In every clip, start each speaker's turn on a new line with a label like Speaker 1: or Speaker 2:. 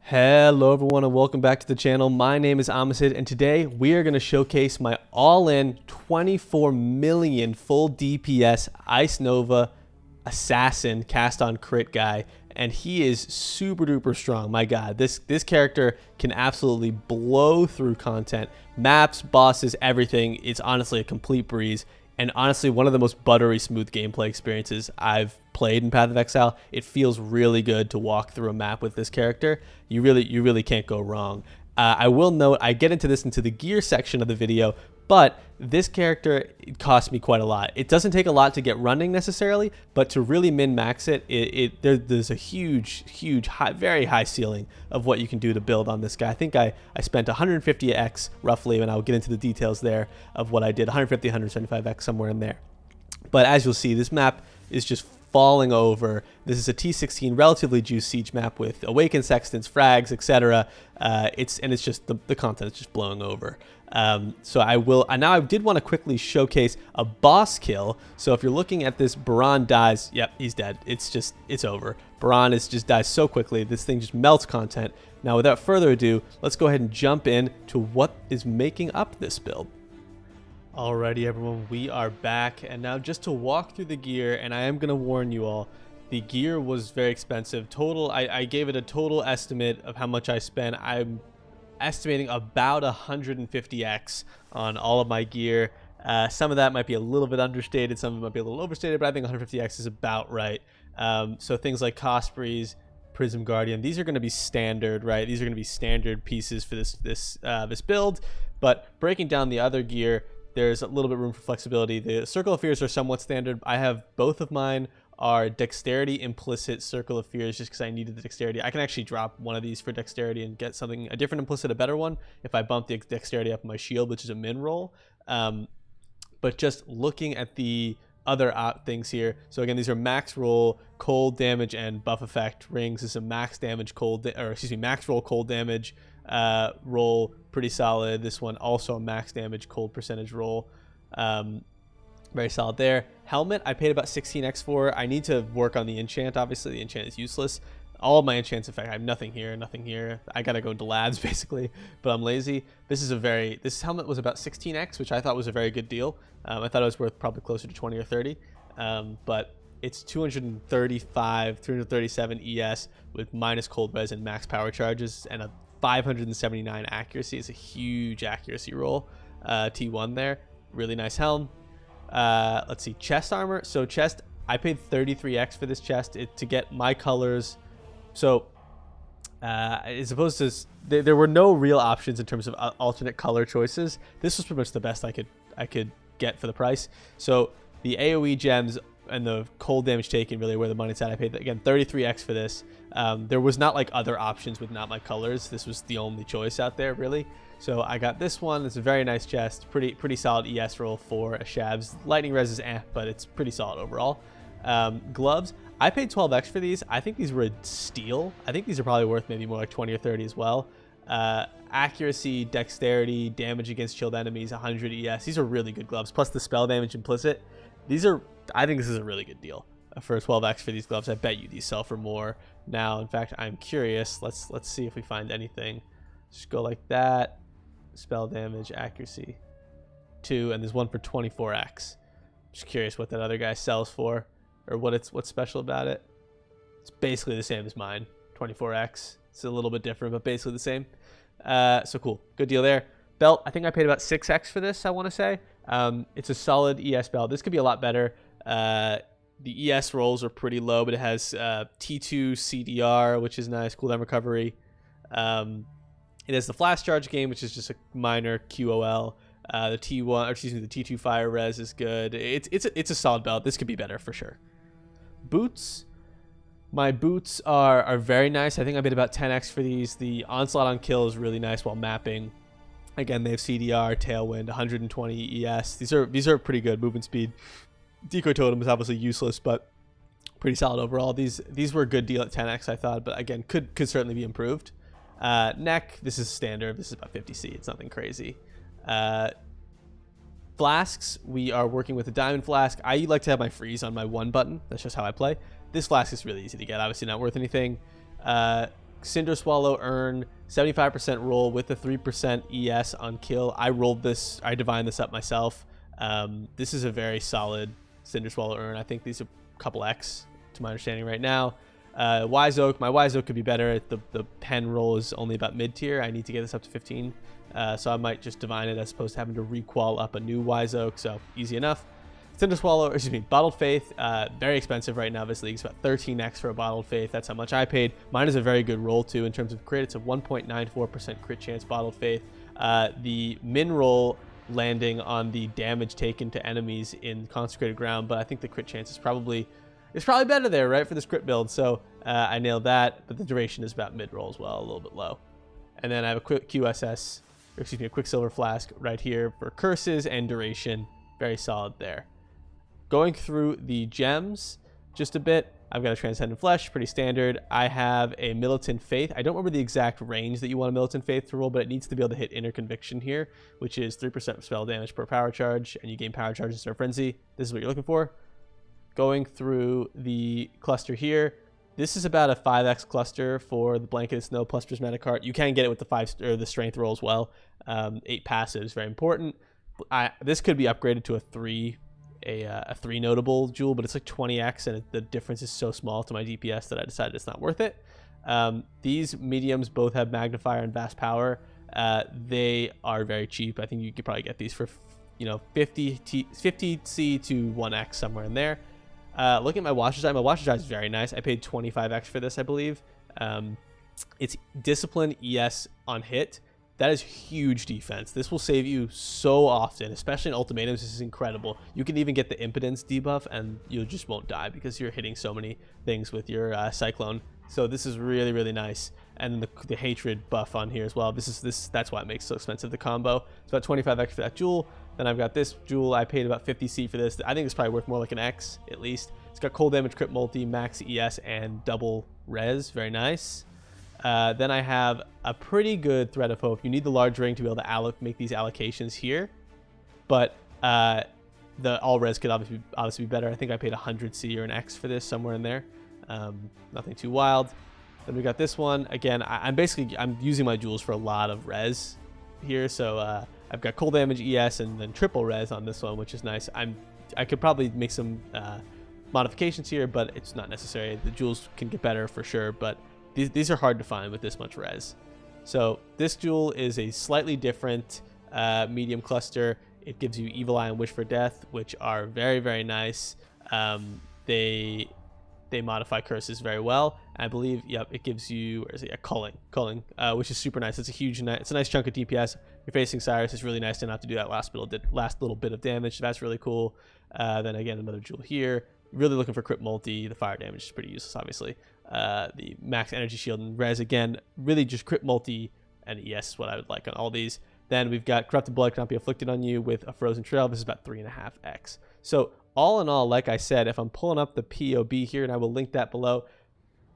Speaker 1: Hello everyone and welcome back to the channel. My name is Amasid and today we are going to showcase my all-in 24 million full DPS Ice Nova assassin cast on crit guy, and he is super duper strong. My god, this character can absolutely blow through content, maps, bosses, everything. It's honestly a complete breeze. And honestly, one of the most buttery smooth gameplay experiences I've played in Path of Exile. It feels really good to walk through a map with this character. You really can't go wrong. I will note, I get into the gear section of the video, but this character cost me quite a lot. It doesn't take a lot to get running necessarily, but to really min-max it, there's a huge, very high ceiling of what you can do to build on this guy. I think I spent 150x roughly, and I'll get into the details there of what I did, 150, 175x, somewhere in there. But as you'll see, this map is just falling over. This is a T16 relatively juiced siege map with awakened sextants, frags, etc. It's just the content is just blowing over. So I did want to quickly showcase a boss kill. So if you're looking at this, Baran dies. Yep, he's dead. It's over. Baran just dies so quickly. This thing just melts content. Now without further ado, let's go ahead and jump in to what is making up this build. Alrighty everyone, we are back, and now just to walk through the gear, and I am going to warn you all, the gear was very expensive. Total, I gave it a total estimate of how much I spent. I'm estimating about 150x on all of my gear. Some of that might be a little bit understated, some of it might be a little overstated, but I think 150x is about right. So things like Cosprey's, Prism Guardian, these are going to be standard, right? These are going to be standard pieces for this build. But breaking down the other gear, there's a little bit room for flexibility. The Circle of Fears are somewhat standard. I have both of mine are Dexterity implicit Circle of Fears just because I needed the Dexterity. I can actually drop one of these for Dexterity and get something, a different implicit, a better one, if I bump the Dexterity up my shield, which is a min roll. But just looking at the other things here. So again, these are max roll, cold damage, and buff effect rings. This is a max damage max roll, cold damage roll, pretty solid. This one also a max damage cold percentage roll, very solid there. Helmet I paid about 16x for. I need to work on the enchant. Obviously the enchant is useless. All of my enchants, in fact, I have nothing here. I gotta go into labs basically, but I'm lazy. This helmet was about 16x, which I thought was a very good deal. I thought it was worth probably closer to 20 or 30, but it's 337 ES with minus cold res and max power charges, and a 579 accuracy. Is a huge accuracy roll. T1 there, really nice helm. Let's see, chest armor. So chest, I paid 33x for this chest to get my colors. So as opposed to, there were no real options in terms of alternate color choices. This was pretty much the best I could get for the price. So the AoE gems and the cold damage taken really where the money's at. I paid again 33x for this. There was not like other options with not my colors. This was the only choice out there really. So I got this one. It's a very nice chest, pretty solid ES roll for a Shabs. Lightning res is but it's pretty solid overall. Gloves, I paid 12x for these. I think these were a steal. I think these are probably worth maybe more like 20 or 30 as well. Accuracy, dexterity, damage against chilled enemies, 100 ES. These are really good gloves, plus the spell damage implicit. I think this is a really good deal for 12x for these gloves. I bet you these sell for more now. In fact, I'm curious. Let's see if we find anything. Just go like that. Spell damage, accuracy 2, and there's one for 24x. Just curious what that other guy sells for, or what's special about it. It's basically the same as mine, 24x. It's a little bit different, but basically the same. So cool, good deal there. Belt, I think I paid about 6x for this, I want to say. It's a solid ES belt. This could be a lot better. The ES rolls are pretty low, but it has T2 CDR, which is nice, cooldown recovery. It has the flash charge game, which is just a minor QOL. The T2 fire res is good. It's a solid belt. This could be better for sure. Boots. My boots are very nice. I think I paid about 10x for these. The onslaught on kill is really nice while mapping. Again, they have CDR, tailwind, 120 ES. These are pretty good. Movement speed. Decoy totem is obviously useless, but pretty solid overall. These were a good deal at 10x, I thought, but again, could certainly be improved. Neck, this is standard. This is about 50C. It's nothing crazy. Flasks, we are working with a diamond flask. I like to have my freeze on my 1 button. That's just how I play. This flask is really easy to get. Obviously not worth anything. Cinder Swallow earn 75% roll with the 3% ES on kill. I rolled this, I divined this up myself. This is a very solid Cinder Swallow earn. I think these are a couple X to my understanding right now. Wise Oak, my Wise Oak could be better. The pen roll is only about mid tier. I need to get this up to 15. So I might just divine it as opposed to having to requal up a new Wise Oak. So easy enough. Cinder Swallow, excuse me, Bottled Faith, very expensive right now. This league's about 13x for a Bottled Faith. That's how much I paid. Mine is a very good roll too in terms of crit. It's a 1.94% crit chance Bottled Faith. The min roll landing on the damage taken to enemies in consecrated ground, but I think the crit chance is probably better there, right, for this crit build. So I nailed that, but the duration is about mid roll as well, a little bit low. And then I have a quick QSS, or excuse me, a Quicksilver Flask right here for curses and duration. Very solid there. Going through the gems just a bit, I've got a Transcendent Flesh, pretty standard. I have a Militant Faith. I don't remember the exact range that you want a Militant Faith to roll, but it needs to be able to hit Inner Conviction here, which is 3% spell damage per power charge, and you gain power charge instead of Frenzy. This is what you're looking for. Going through the cluster here, this is about a 5x cluster for the Blanketed Snow plus Prismatic Heart. You can get it with the Strength roll as well. 8 passives, very important. This could be upgraded to a 3 notable jewel, but it's like 20x, and the difference is so small to my DPS that I decided it's not worth it. These mediums both have magnifier and vast power. They are very cheap. I think you could probably get these for 50C to 1x, somewhere in there. Looking at my Watcher's Eye, is very nice. I paid 25x for this, I believe. It's Discipline ES on hit. That is huge defense. This will save you so often, especially in Ultimatums. This is incredible. You can even get the Impotence debuff, and you just won't die because you're hitting so many things with your Cyclone. So this is really, really nice. And then the Hatred buff on here as well. That's why it makes it so expensive, the combo. It's about 25x for that jewel. Then I've got this jewel. I paid about 50C for this. I think it's probably worth more like an X, at least. It's got cold damage, crit multi, max ES, and double res. Very nice. Then I have a pretty good Thread of Hope. You need the large ring to be able to make these allocations here, but the all res could obviously be better. I think I paid 100C or an X for this, somewhere in there. Nothing too wild. Then we got this one again. I'm using my jewels for a lot of res here, so I've got cold damage, ES, and then triple res on this one, which is nice. I could probably make some modifications here, but it's not necessary. The jewels can get better for sure, but these are hard to find with this much res. So this jewel is a slightly different medium cluster. It gives you Evil Eye and Wish for Death, which are very, very nice. They modify curses very well. I believe, yep, it gives you, where is it? Culling, which is super nice. It's a nice chunk of DPS. You're facing Cyrus. It's really nice to not have to do that last little bit of damage. That's really cool. Then again, another jewel here. Really looking for crit multi. The fire damage is pretty useless, obviously. The max energy shield and res, again, really just crit multi and ES is what I would like on all these. Then we've got Corrupted Blood cannot be afflicted on you with a Frozen Trail. This is about 3.5x. So all in all, like I said, if I'm pulling up the POB here, and I will link that below,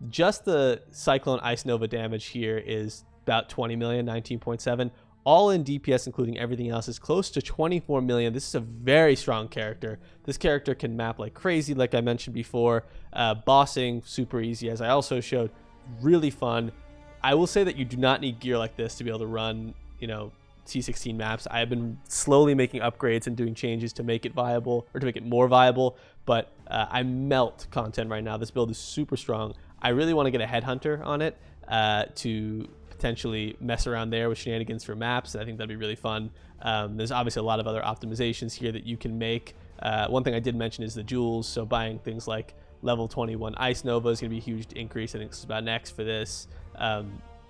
Speaker 1: just the Cyclone Ice Nova damage here is about 20 million, 19.7. All in DPS, including everything else, is close to 24 million. This is a very strong character. This character can map like crazy, like I mentioned before. Bossing, super easy, as I also showed. Really fun. I will say that you do not need gear like this to be able to run, T16 maps. I have been slowly making upgrades and doing changes to make it viable, or to make it more viable, but I melt content right now. This build is super strong. I really want to get a Headhunter on it to potentially mess around there with shenanigans for maps, and I think that'd be really fun. There's obviously a lot of other optimizations here that you can make. One thing I did mention is the jewels, so buying things like level 21 Ice Nova is going to be a huge increase. I think this is about an X for this.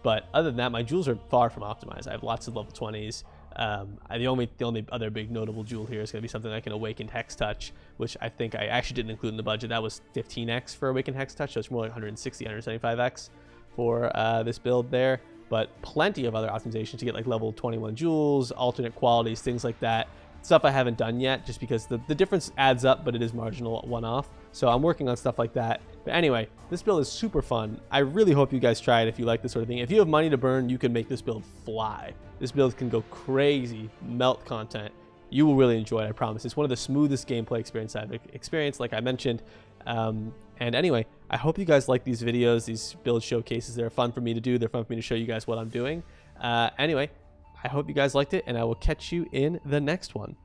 Speaker 1: But other than that, my jewels are far from optimized. I have lots of level 20s. The only other big notable jewel here is going to be something like an Awakened Hex Touch, which I think I actually didn't include in the budget. That was 15x for Awakened Hex Touch, so it's more like 160, 175x for this build there. But plenty of other optimizations to get like level 21 jewels, alternate qualities, things like that. Stuff I haven't done yet just because the difference adds up, but it is marginal one-off. So I'm working on stuff like that. But anyway, this build is super fun. I really hope you guys try it if you like this sort of thing. If you have money to burn, you can make this build fly. This build can go crazy, melt content. You will really enjoy it, I promise. It's one of the smoothest gameplay experience I've experienced. Like I mentioned, And anyway, I hope you guys like these videos, these build showcases. They're fun for me to do. They're fun for me to show you guys what I'm doing. Anyway, I hope you guys liked it, and I will catch you in the next one.